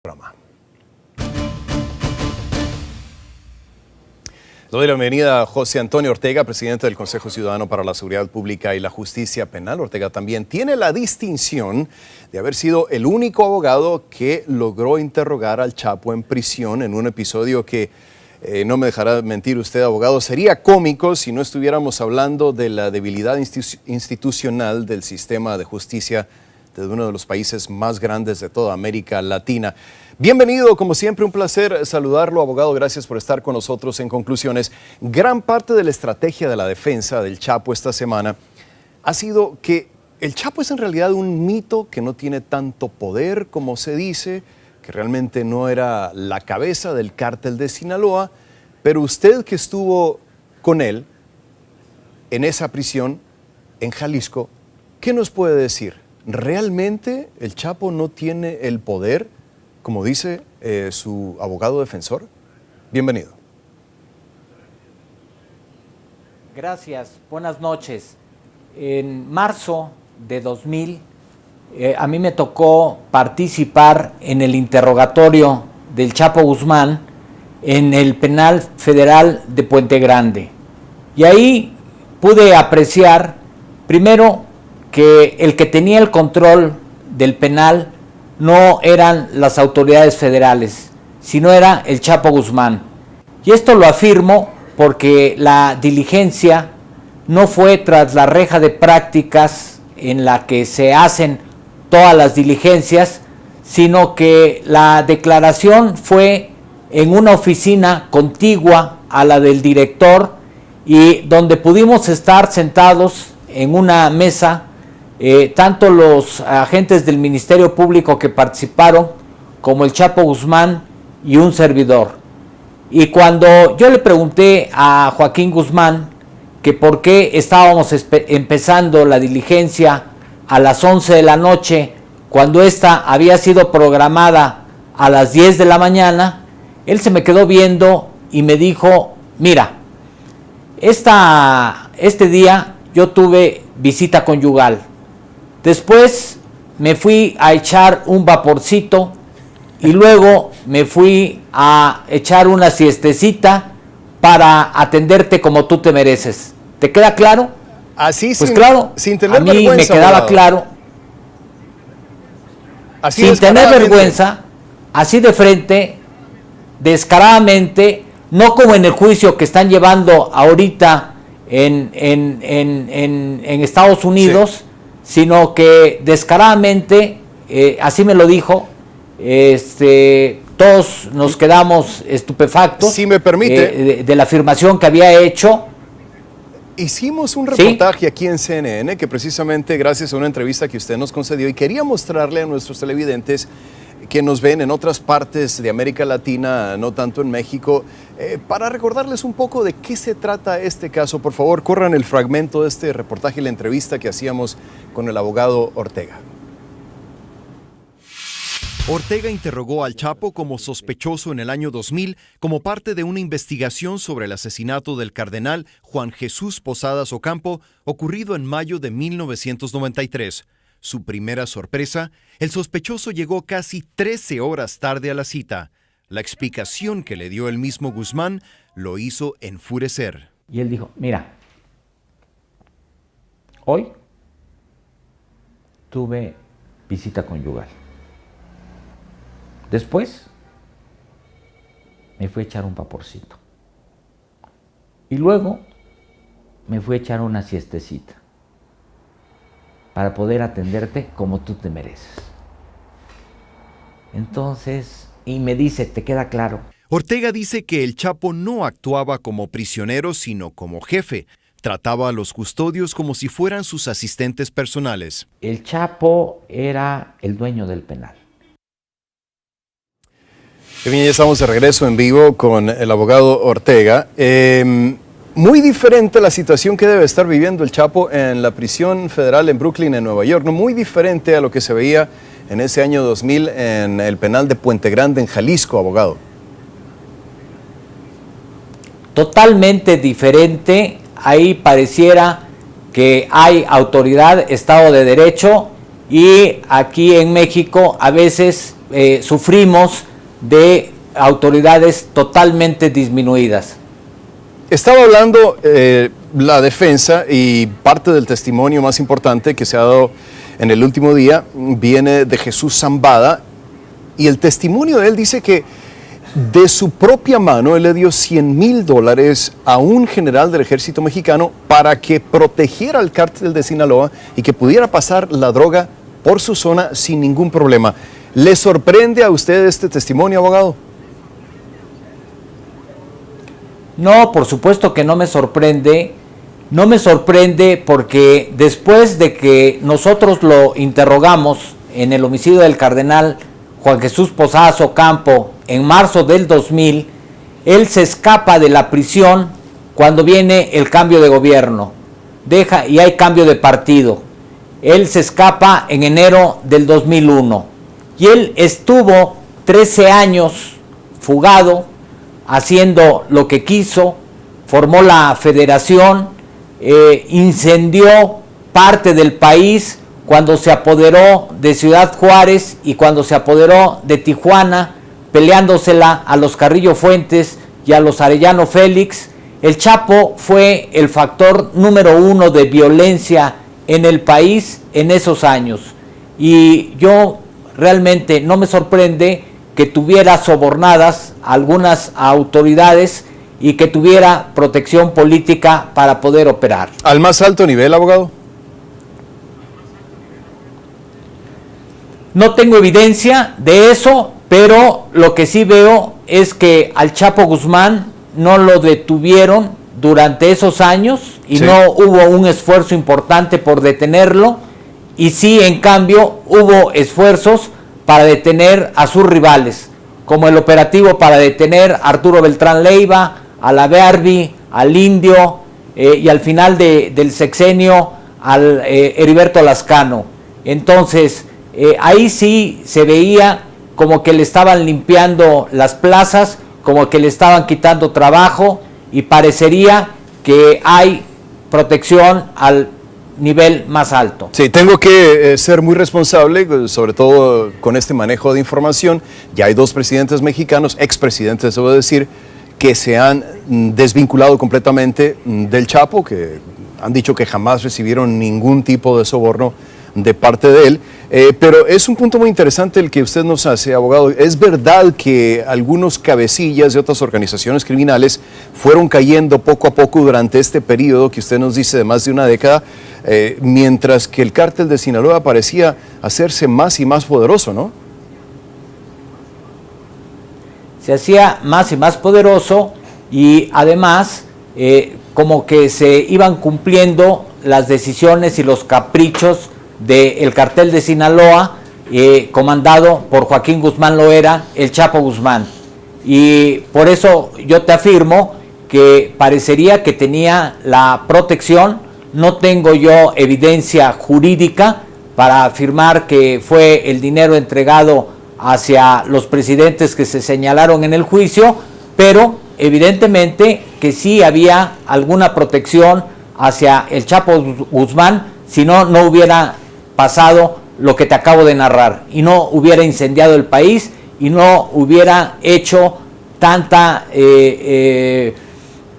programa. Le doy la bienvenida a José Antonio Ortega, presidente del Consejo Ciudadano para la Seguridad Pública y la Justicia Penal. Ortega también tiene la distinción de haber sido el único abogado que logró interrogar al Chapo en prisión en un episodio que, no me dejará mentir usted, abogado, sería cómico si no estuviéramos hablando de la debilidad institucional del sistema de justicia de uno de los países más grandes de toda América Latina. Bienvenido, como siempre, un placer saludarlo, abogado. Gracias por estar con nosotros. En conclusiones, gran parte de la estrategia de la defensa del Chapo esta semana ha sido que el Chapo es en realidad un mito que no tiene tanto poder como se dice, que realmente no era la cabeza del cártel de Sinaloa, pero usted que estuvo con él en esa prisión en Jalisco, ¿qué nos puede decir? ¿Realmente el Chapo no tiene el poder, como dice su abogado defensor? Bienvenido. Gracias, buenas noches. En marzo de 2000, a mí me tocó participar en el interrogatorio del Chapo Guzmán en el Penal Federal de Puente Grande. Y ahí pude apreciar, primero, que el que tenía el control del penal no eran las autoridades federales, sino era el Chapo Guzmán. Y esto lo afirmo porque la diligencia no fue tras la reja de prácticas en la que se hacen todas las diligencias, sino que la declaración fue en una oficina contigua a la del director y donde pudimos estar sentados en una mesa, tanto los agentes del Ministerio Público que participaron, como el Chapo Guzmán y un servidor. Y cuando yo le pregunté a Joaquín Guzmán que por qué estábamos empezando la diligencia a las 11 de la noche, cuando esta había sido programada a las 10 de la mañana, él se me quedó viendo y me dijo: mira, este día yo tuve visita conyugal. Después me fui a echar un vaporcito y luego me fui a echar una siestecita para atenderte como tú te mereces. ¿Te queda claro? Así, pues claro, sin tener a mí vergüenza, me quedaba abogado. claro. Así sin tener vergüenza, así de frente, descaradamente, no como en el juicio que están llevando ahorita en Estados Unidos, sí, sino que descaradamente, así me lo dijo, todos nos quedamos estupefactos, si me permite, de la afirmación que había hecho. Hicimos un reportaje, ¿sí?, aquí en CNN, que precisamente gracias a una entrevista que usted nos concedió, y quería mostrarle a nuestros televidentes que nos ven en otras partes de América Latina, no tanto en México, para recordarles un poco de qué se trata este caso. Por favor, corran el fragmento de este reportaje y la entrevista que hacíamos con el abogado Ortega. Ortega interrogó al Chapo como sospechoso en el año 2000 como parte de una investigación sobre el asesinato del cardenal Juan Jesús Posadas Ocampo, ocurrido en mayo de 1993. Su primera sorpresa, el sospechoso llegó casi 13 horas tarde a la cita. La explicación que le dio el mismo Guzmán lo hizo enfurecer. Y él dijo: mira, hoy tuve visita conyugal. Después me fui a echar un vaporcito. Y luego me fui a echar una siestecita para poder atenderte como tú te mereces. Entonces, y me dice: ¿te queda claro? Ortega dice que el Chapo no actuaba como prisionero, sino como jefe. Trataba a los custodios como si fueran sus asistentes personales. El Chapo era el dueño del penal. Bien, ya estamos de regreso en vivo con el abogado Ortega. Muy diferente la situación que debe estar viviendo el Chapo en la prisión federal en Brooklyn, en Nueva York, ¿no? Muy diferente a lo que se veía en ese año 2000 en el penal de Puente Grande, en Jalisco, abogado. Totalmente diferente. Ahí pareciera que hay autoridad, Estado de Derecho, y aquí en México a veces sufrimos de autoridades totalmente disminuidas. Estaba hablando la defensa, y parte del testimonio más importante que se ha dado en el último día viene de Jesús Zambada, y el testimonio de él dice que de su propia mano él le dio $100,000 a un general del ejército mexicano para que protegiera al cártel de Sinaloa y que pudiera pasar la droga por su zona sin ningún problema. ¿Le sorprende a usted este testimonio, abogado? No, por supuesto que no me sorprende. No me sorprende porque después de que nosotros lo interrogamos en el homicidio del cardenal Juan Jesús Posadas Ocampo en marzo del 2000, él se escapa de la prisión cuando viene el cambio de gobierno. Y hay cambio de partido. Él se escapa en enero del 2001 y él estuvo 13 años fugado, haciendo lo que quiso, formó la federación, incendió parte del país cuando se apoderó de Ciudad Juárez y cuando se apoderó de Tijuana, peleándosela a los Carrillo Fuentes y a los Arellano Félix. El Chapo fue el factor número 1 de violencia en el país en esos años, y yo realmente no me sorprende que tuviera sobornadas algunas autoridades y que tuviera protección política para poder operar. ¿Al más alto nivel, abogado? No tengo evidencia de eso, pero lo que sí veo es que al Chapo Guzmán no lo detuvieron durante esos años y sí, no hubo un esfuerzo importante por detenerlo, y sí, en cambio, hubo esfuerzos para detener a sus rivales, como el operativo para detener a Arturo Beltrán Leiva, a la Verdi, al Indio, y al final del sexenio al Heriberto Lascano. Entonces, ahí sí se veía como que le estaban limpiando las plazas, como que le estaban quitando trabajo, y parecería que hay protección al nivel más alto. Sí, tengo que ser muy responsable, sobre todo con este manejo de información. Ya hay 2 presidentes mexicanos, expresidentes, debo decir, que se han desvinculado completamente del Chapo, que han dicho que jamás recibieron ningún tipo de soborno de parte de él. Pero es un punto muy interesante el que usted nos hace, abogado. ¿Es verdad que algunos cabecillas de otras organizaciones criminales fueron cayendo poco a poco durante este periodo que usted nos dice de más de una década, mientras que el cártel de Sinaloa parecía hacerse más y más poderoso, ¿no? Se hacía más y más poderoso, y además como que se iban cumpliendo las decisiones y los caprichos del cartel de Sinaloa, comandado por Joaquín Guzmán Loera, el Chapo Guzmán. Y por eso yo te afirmo que parecería que tenía la protección. No tengo yo evidencia jurídica para afirmar que fue el dinero entregado hacia los presidentes que se señalaron en el juicio, pero evidentemente que sí había alguna protección hacia el Chapo Guzmán, si no, no hubiera pasado lo que te acabo de narrar, y no hubiera incendiado el país, y no hubiera hecho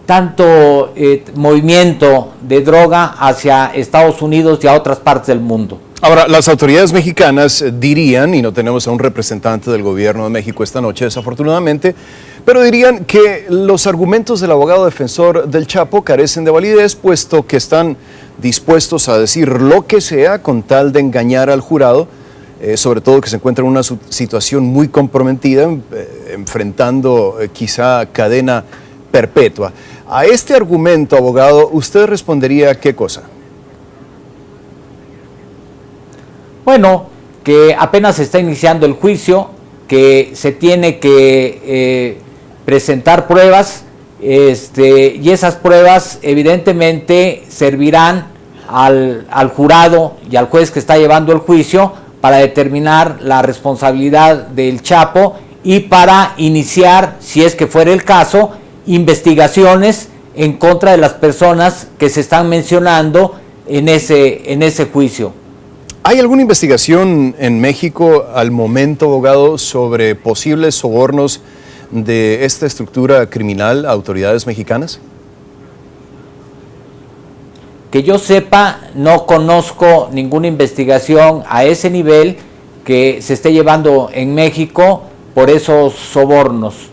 tanto movimiento de droga hacia Estados Unidos y a otras partes del mundo. Ahora, las autoridades mexicanas dirían, y no tenemos a un representante del gobierno de México esta noche desafortunadamente, pero dirían que los argumentos del abogado defensor del Chapo carecen de validez, puesto que están dispuestos a decir lo que sea con tal de engañar al jurado, sobre todo que se encuentra en una situación muy comprometida, enfrentando quizá cadena perpetua. A este argumento, abogado, ¿usted respondería qué cosa? Bueno, que apenas se está iniciando el juicio, que se tiene que presentar pruebas, y esas pruebas evidentemente servirán al jurado y al juez que está llevando el juicio para determinar la responsabilidad del Chapo y para iniciar, si es que fuera el caso, investigaciones en contra de las personas que se están mencionando en ese juicio. ¿Hay alguna investigación en México al momento, abogado, sobre posibles sobornos de esta estructura criminal a autoridades mexicanas? Que yo sepa, no conozco ninguna investigación a ese nivel que se esté llevando en México por esos sobornos.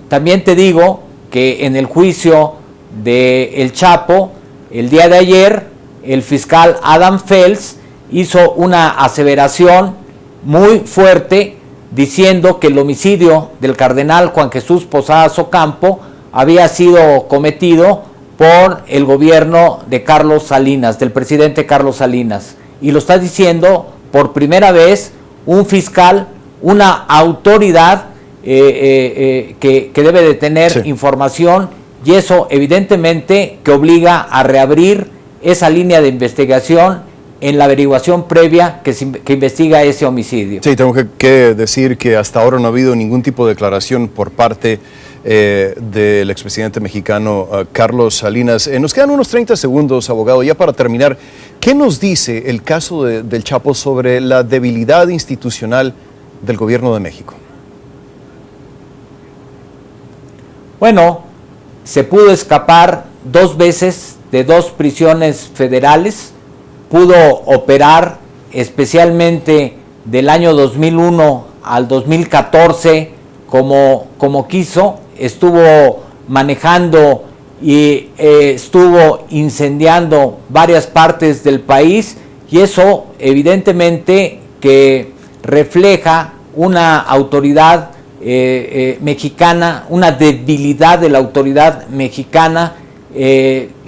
También te digo que en el juicio de El Chapo, el día de ayer, el fiscal Adam Fels hizo una aseveración muy fuerte diciendo que el homicidio del cardenal Juan Jesús Posadas Ocampo había sido cometido por el gobierno de Carlos Salinas, del presidente Carlos Salinas. Y lo está diciendo por primera vez un fiscal, una autoridad que debe de tener información, y eso evidentemente que obliga a reabrir esa línea de investigación en la averiguación previa que investiga ese homicidio. Sí, tengo que decir que hasta ahora no ha habido ningún tipo de declaración por parte del expresidente mexicano Carlos Salinas. Nos quedan unos 30 segundos, abogado, ya para terminar. ¿Qué nos dice el caso del Chapo sobre la debilidad institucional del gobierno de México? Bueno, se pudo escapar 2 veces de 2 prisiones federales, pudo operar especialmente del año 2001 al 2014 como quiso, estuvo manejando y estuvo incendiando varias partes del país, y eso evidentemente que refleja una autoridad mexicana, una debilidad de la autoridad mexicana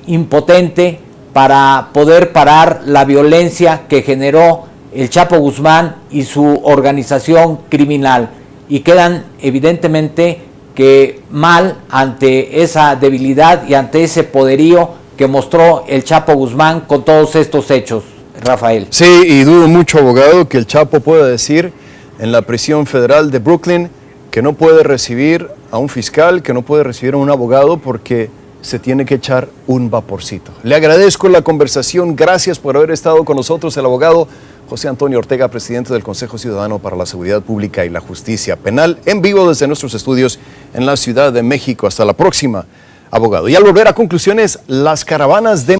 impotente para poder parar la violencia que generó el Chapo Guzmán y su organización criminal, y quedan evidentemente que mal ante esa debilidad y ante ese poderío que mostró el Chapo Guzmán con todos estos hechos, Rafael. Sí, y dudo mucho, abogado, que el Chapo pueda decir en la prisión federal de Brooklyn que no puede recibir a un fiscal, que no puede recibir a un abogado porque se tiene que echar un vaporcito. Le agradezco la conversación, gracias por haber estado con nosotros, el abogado José Antonio Ortega, presidente del Consejo Ciudadano para la Seguridad Pública y la Justicia Penal, en vivo desde nuestros estudios en la Ciudad de México. Hasta la próxima, abogado. Y al volver a conclusiones, las caravanas de